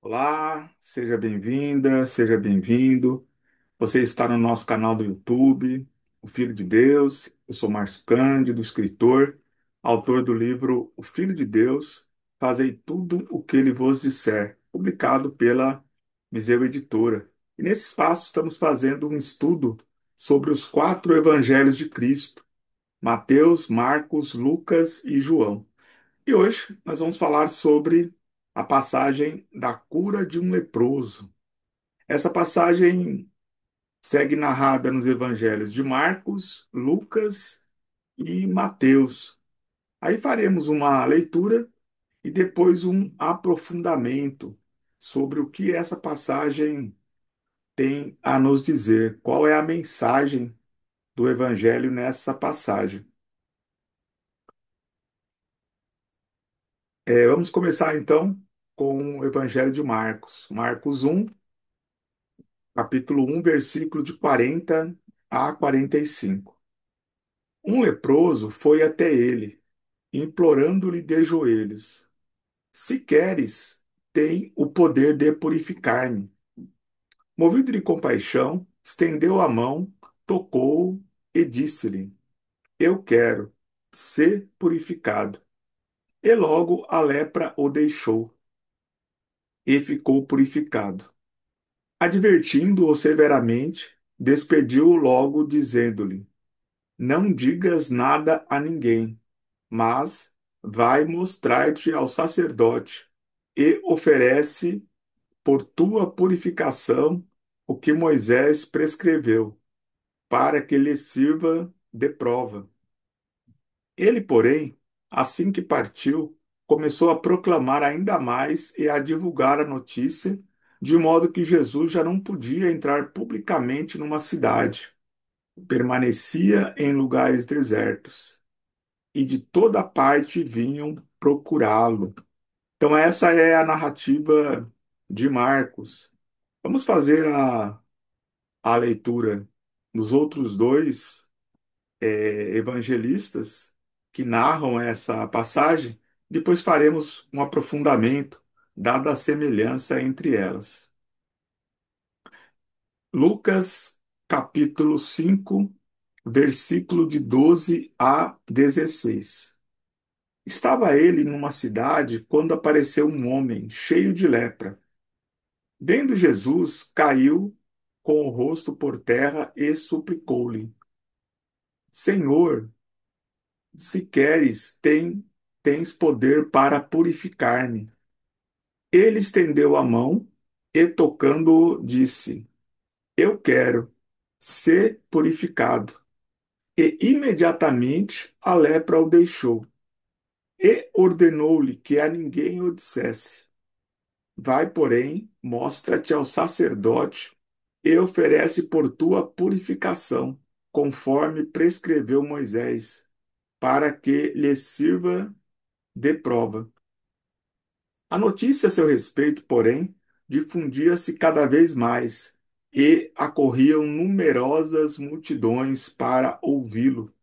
Olá, seja bem-vinda, seja bem-vindo. Você está no nosso canal do YouTube, O Filho de Deus. Eu sou Márcio Cândido, escritor, autor do livro O Filho de Deus, Fazei tudo o que ele vos disser, publicado pela Viseu Editora. E nesse espaço estamos fazendo um estudo sobre os quatro evangelhos de Cristo: Mateus, Marcos, Lucas e João. E hoje nós vamos falar sobre a passagem da cura de um leproso. Essa passagem segue narrada nos evangelhos de Marcos, Lucas e Mateus. Aí faremos uma leitura e depois um aprofundamento sobre o que essa passagem tem a nos dizer, qual é a mensagem do evangelho nessa passagem. Vamos começar então com o evangelho de Marcos. Marcos 1, capítulo 1, versículo de 40 a 45. Um leproso foi até ele, implorando-lhe de joelhos: Se queres, tem o poder de purificar-me. Movido de compaixão, estendeu a mão, tocou-o e disse-lhe: Eu quero ser purificado. E logo a lepra o deixou e ficou purificado. Advertindo-o severamente, despediu-o logo, dizendo-lhe: Não digas nada a ninguém, mas vai mostrar-te ao sacerdote e oferece por tua purificação o que Moisés prescreveu, para que lhe sirva de prova. Ele, porém, assim que partiu, começou a proclamar ainda mais e a divulgar a notícia, de modo que Jesus já não podia entrar publicamente numa cidade. Permanecia em lugares desertos, e de toda parte vinham procurá-lo. Então, essa é a narrativa de Marcos. Vamos fazer a leitura dos outros dois evangelistas que narram essa passagem. Depois faremos um aprofundamento, dada a semelhança entre elas. Lucas, capítulo 5, versículo de 12 a 16. Estava ele numa cidade quando apareceu um homem cheio de lepra. Vendo Jesus, caiu com o rosto por terra e suplicou-lhe: Senhor, se queres, tens poder para purificar-me. Ele estendeu a mão e, tocando-o, disse: Eu quero ser purificado. E imediatamente a lepra o deixou. E ordenou-lhe que a ninguém o dissesse. Vai, porém, mostra-te ao sacerdote e oferece por tua purificação, conforme prescreveu Moisés, para que lhe sirva de prova. A notícia a seu respeito, porém, difundia-se cada vez mais e acorriam numerosas multidões para ouvi-lo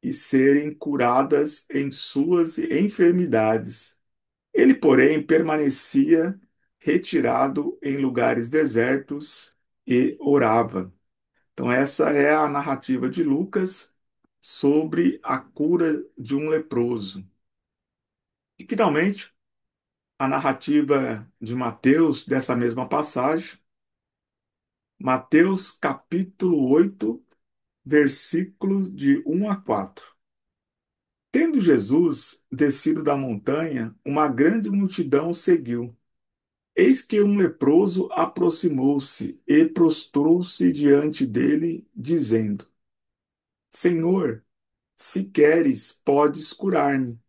e serem curadas em suas enfermidades. Ele, porém, permanecia retirado em lugares desertos e orava. Então, essa é a narrativa de Lucas sobre a cura de um leproso. E, finalmente, a narrativa de Mateus dessa mesma passagem, Mateus capítulo 8, versículos de 1 a 4. Tendo Jesus descido da montanha, uma grande multidão o seguiu. Eis que um leproso aproximou-se e prostrou-se diante dele, dizendo: Senhor, se queres, podes curar-me.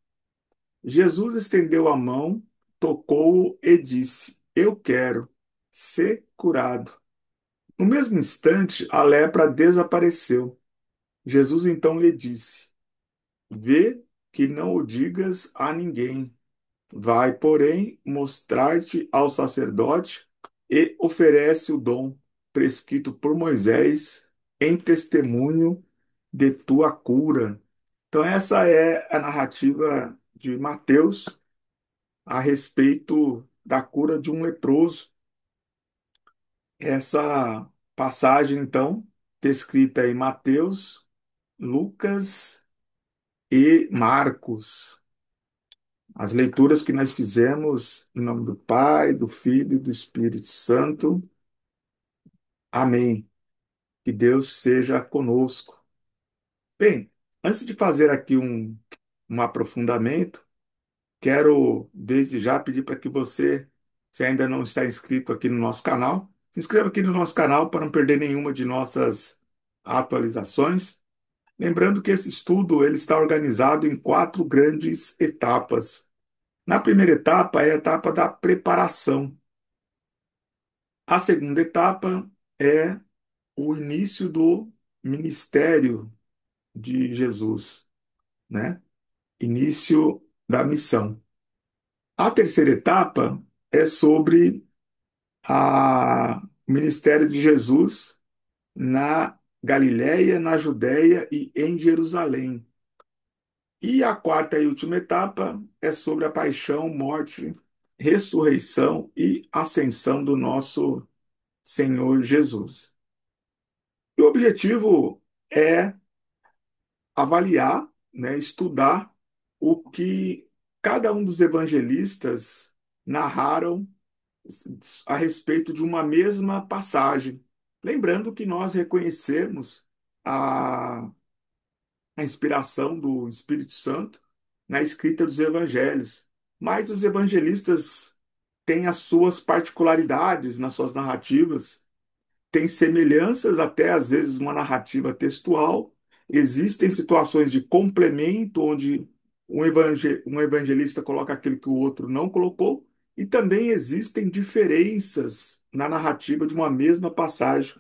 Jesus estendeu a mão, tocou-o e disse: Eu quero ser curado. No mesmo instante, a lepra desapareceu. Jesus então lhe disse: Vê que não o digas a ninguém. Vai, porém, mostrar-te ao sacerdote e oferece o dom prescrito por Moisés em testemunho de tua cura. Então, essa é a narrativa de Mateus a respeito da cura de um leproso. Essa passagem, então, descrita em Mateus, Lucas e Marcos. As leituras que nós fizemos em nome do Pai, do Filho e do Espírito Santo. Amém. Que Deus seja conosco. Bem, antes de fazer aqui um aprofundamento, quero desde já pedir para que você, se ainda não está inscrito aqui no nosso canal, se inscreva aqui no nosso canal para não perder nenhuma de nossas atualizações. Lembrando que esse estudo ele está organizado em quatro grandes etapas. Na primeira etapa é a etapa da preparação. A segunda etapa é o início do ministério de Jesus, né? Início da missão. A terceira etapa é sobre o ministério de Jesus na Galiléia, na Judéia e em Jerusalém. E a quarta e última etapa é sobre a paixão, morte, ressurreição e ascensão do nosso Senhor Jesus. E o objetivo é avaliar, né, estudar o que cada um dos evangelistas narraram a respeito de uma mesma passagem. Lembrando que nós reconhecemos a, a inspiração do Espírito Santo na escrita dos evangelhos, mas os evangelistas têm as suas particularidades nas suas narrativas, tem semelhanças, até às vezes uma narrativa textual. Existem situações de complemento, onde um evangelista coloca aquilo que o outro não colocou, e também existem diferenças na narrativa de uma mesma passagem,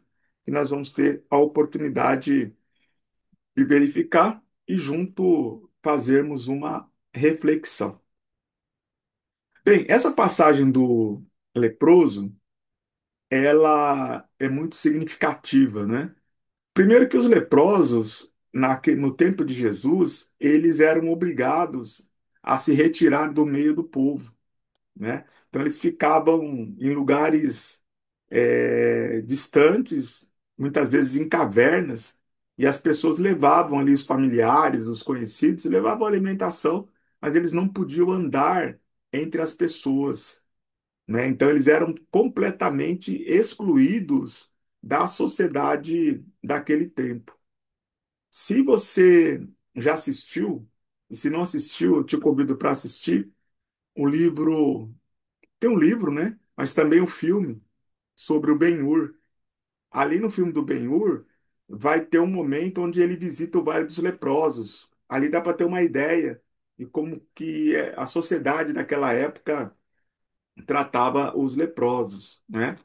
que nós vamos ter a oportunidade de verificar e junto fazermos uma reflexão. Bem, essa passagem do leproso, ela é muito significativa, né? Primeiro que os leprosos, no tempo de Jesus, eles eram obrigados a se retirar do meio do povo, né? Então eles ficavam em lugares distantes, muitas vezes em cavernas, e as pessoas levavam ali os familiares, os conhecidos, levavam alimentação, mas eles não podiam andar entre as pessoas, né? Então eles eram completamente excluídos da sociedade daquele tempo. Se você já assistiu, e se não assistiu, eu te convido para assistir o livro. Tem um livro, né? Mas também um filme sobre o Ben-Hur. Ali no filme do Ben-Hur, vai ter um momento onde ele visita o Vale dos Leprosos. Ali dá para ter uma ideia de como que a sociedade daquela época tratava os leprosos, né?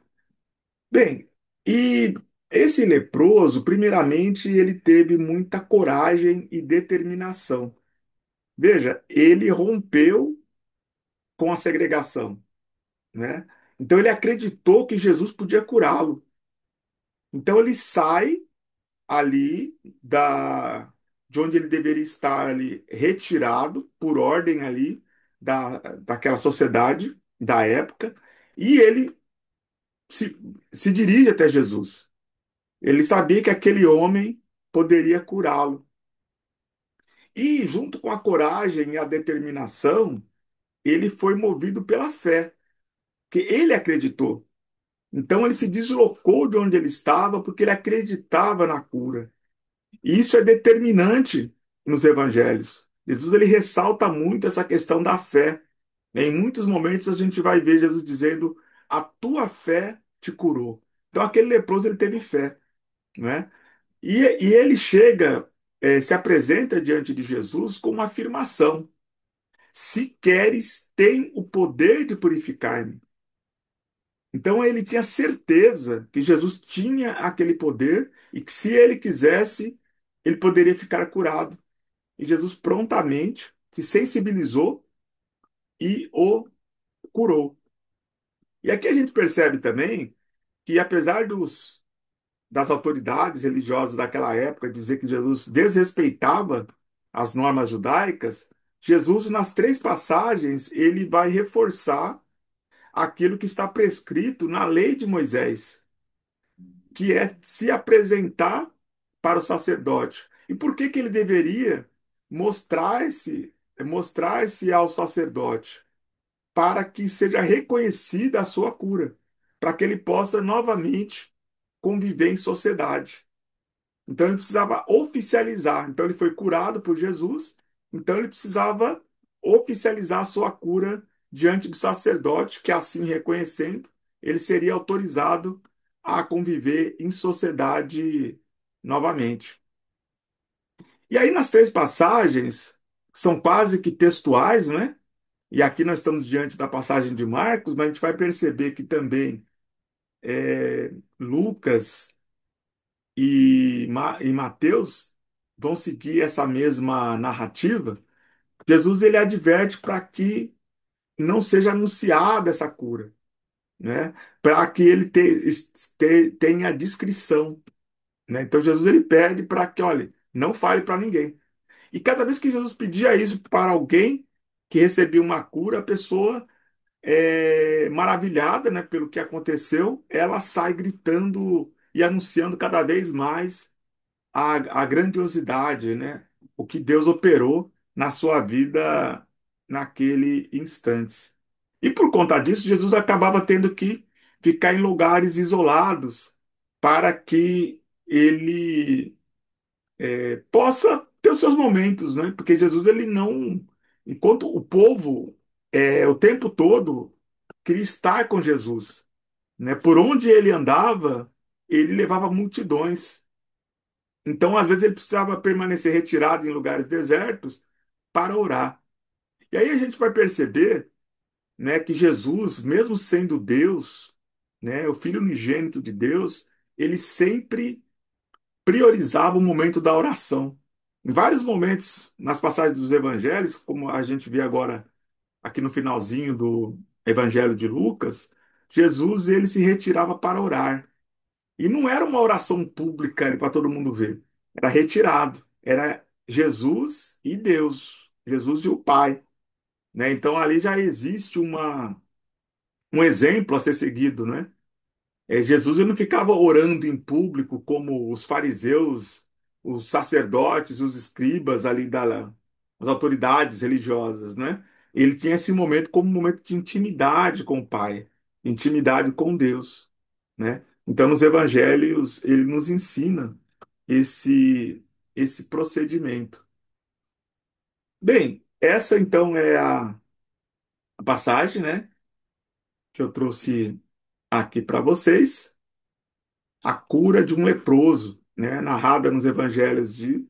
Bem, e esse leproso, primeiramente, ele teve muita coragem e determinação. Veja, ele rompeu com a segregação, né? Então ele acreditou que Jesus podia curá-lo. Então ele sai ali de onde ele deveria estar ali, retirado por ordem ali daquela sociedade da época, e ele se, se dirige até Jesus. Ele sabia que aquele homem poderia curá-lo. E junto com a coragem e a determinação, ele foi movido pela fé, que ele acreditou. Então ele se deslocou de onde ele estava porque ele acreditava na cura. E isso é determinante nos evangelhos. Jesus ele ressalta muito essa questão da fé. Em muitos momentos a gente vai ver Jesus dizendo: "A tua fé te curou". Então aquele leproso ele teve fé, né? E ele chega, se apresenta diante de Jesus com uma afirmação: "Se queres, tem o poder de purificar-me". Então ele tinha certeza que Jesus tinha aquele poder e que se ele quisesse, ele poderia ficar curado. E Jesus prontamente se sensibilizou e o curou. E aqui a gente percebe também que, apesar das autoridades religiosas daquela época dizer que Jesus desrespeitava as normas judaicas, Jesus, nas três passagens, ele vai reforçar aquilo que está prescrito na lei de Moisés, que é se apresentar para o sacerdote. E por que que ele deveria mostrar-se ao sacerdote? Para que seja reconhecida a sua cura, para que ele possa novamente conviver em sociedade. Então ele precisava oficializar. Então ele foi curado por Jesus, então ele precisava oficializar a sua cura diante do sacerdote, que assim reconhecendo, ele seria autorizado a conviver em sociedade novamente. E aí nas três passagens, que são quase que textuais, né? E aqui nós estamos diante da passagem de Marcos, mas a gente vai perceber que também Lucas e Mateus vão seguir essa mesma narrativa. Jesus ele adverte para que não seja anunciada essa cura, né? Para que ele tenha discrição, né? Então Jesus ele pede para que, olha, não fale para ninguém. E cada vez que Jesus pedia isso para alguém que recebia uma cura, a pessoa maravilhada, né, pelo que aconteceu, ela sai gritando e anunciando cada vez mais a grandiosidade, né, o que Deus operou na sua vida naquele instante. E por conta disso, Jesus acabava tendo que ficar em lugares isolados para que ele possa ter os seus momentos, né? Porque Jesus ele não, enquanto o povo o tempo todo queria estar com Jesus, né? Por onde ele andava, ele levava multidões. Então, às vezes, ele precisava permanecer retirado em lugares desertos para orar. E aí a gente vai perceber, né, que Jesus, mesmo sendo Deus, né, o Filho unigênito de Deus, ele sempre priorizava o momento da oração. Em vários momentos, nas passagens dos evangelhos, como a gente vê agora aqui no finalzinho do Evangelho de Lucas, Jesus ele se retirava para orar. E não era uma oração pública para todo mundo ver. Era retirado. Era Jesus e Deus, Jesus e o Pai, né? Então ali já existe um exemplo a ser seguido, né? Jesus ele não ficava orando em público como os fariseus, os sacerdotes, os escribas ali as autoridades religiosas, né? Ele tinha esse momento como um momento de intimidade com o Pai, intimidade com Deus, né? Então nos evangelhos ele nos ensina esse esse procedimento. Bem, essa então é a passagem, né, que eu trouxe aqui para vocês. A cura de um leproso, né, narrada nos evangelhos de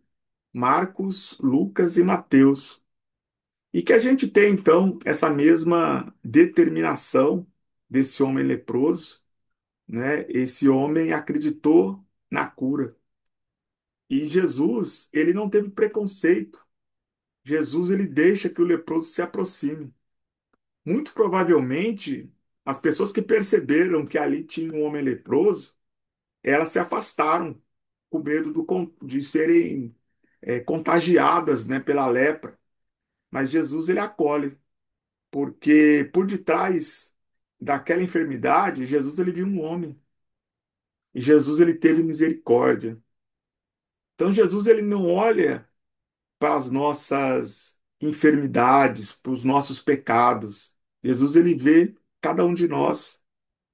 Marcos, Lucas e Mateus. E que a gente tem, então, essa mesma determinação desse homem leproso, né? Esse homem acreditou na cura. E Jesus, ele não teve preconceito. Jesus, ele deixa que o leproso se aproxime. Muito provavelmente, as pessoas que perceberam que ali tinha um homem leproso, elas se afastaram com medo de serem contagiadas, né, pela lepra. Mas Jesus ele acolhe, porque por detrás daquela enfermidade, Jesus ele viu um homem e Jesus ele teve misericórdia. Então Jesus ele não olha para as nossas enfermidades, para os nossos pecados. Jesus ele vê cada um de nós,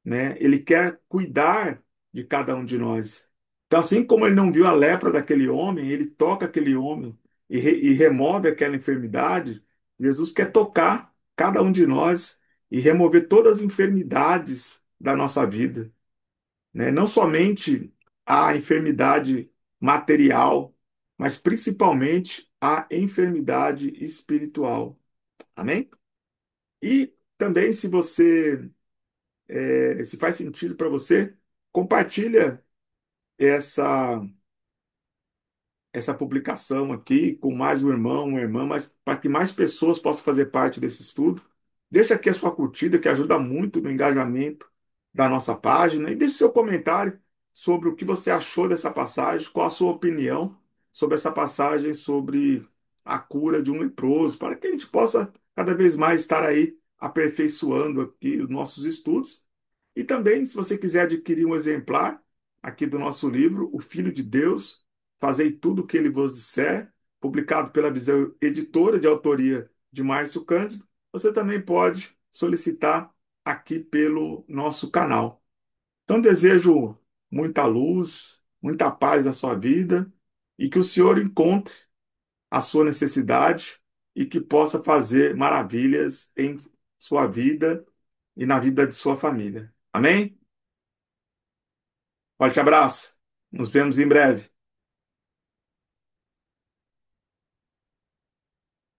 né? Ele quer cuidar de cada um de nós. Então, assim como ele não viu a lepra daquele homem, ele toca aquele homem e remove aquela enfermidade. Jesus quer tocar cada um de nós e remover todas as enfermidades da nossa vida, né? Não somente a enfermidade material, mas principalmente a enfermidade espiritual. Amém? E também, se você se faz sentido para você, compartilha essa essa publicação aqui com mais um irmão, uma irmã, mas para que mais pessoas possam fazer parte desse estudo. Deixa aqui a sua curtida, que ajuda muito no engajamento da nossa página, e deixe seu comentário sobre o que você achou dessa passagem, qual a sua opinião sobre essa passagem sobre a cura de um leproso, para que a gente possa cada vez mais estar aí aperfeiçoando aqui os nossos estudos. E também, se você quiser adquirir um exemplar aqui do nosso livro, O Filho de Deus, Fazei tudo o que ele vos disser, publicado pela Visão Editora, de autoria de Márcio Cândido, você também pode solicitar aqui pelo nosso canal. Então, desejo muita luz, muita paz na sua vida e que o Senhor encontre a sua necessidade e que possa fazer maravilhas em sua vida e na vida de sua família. Amém? Forte abraço. Nos vemos em breve.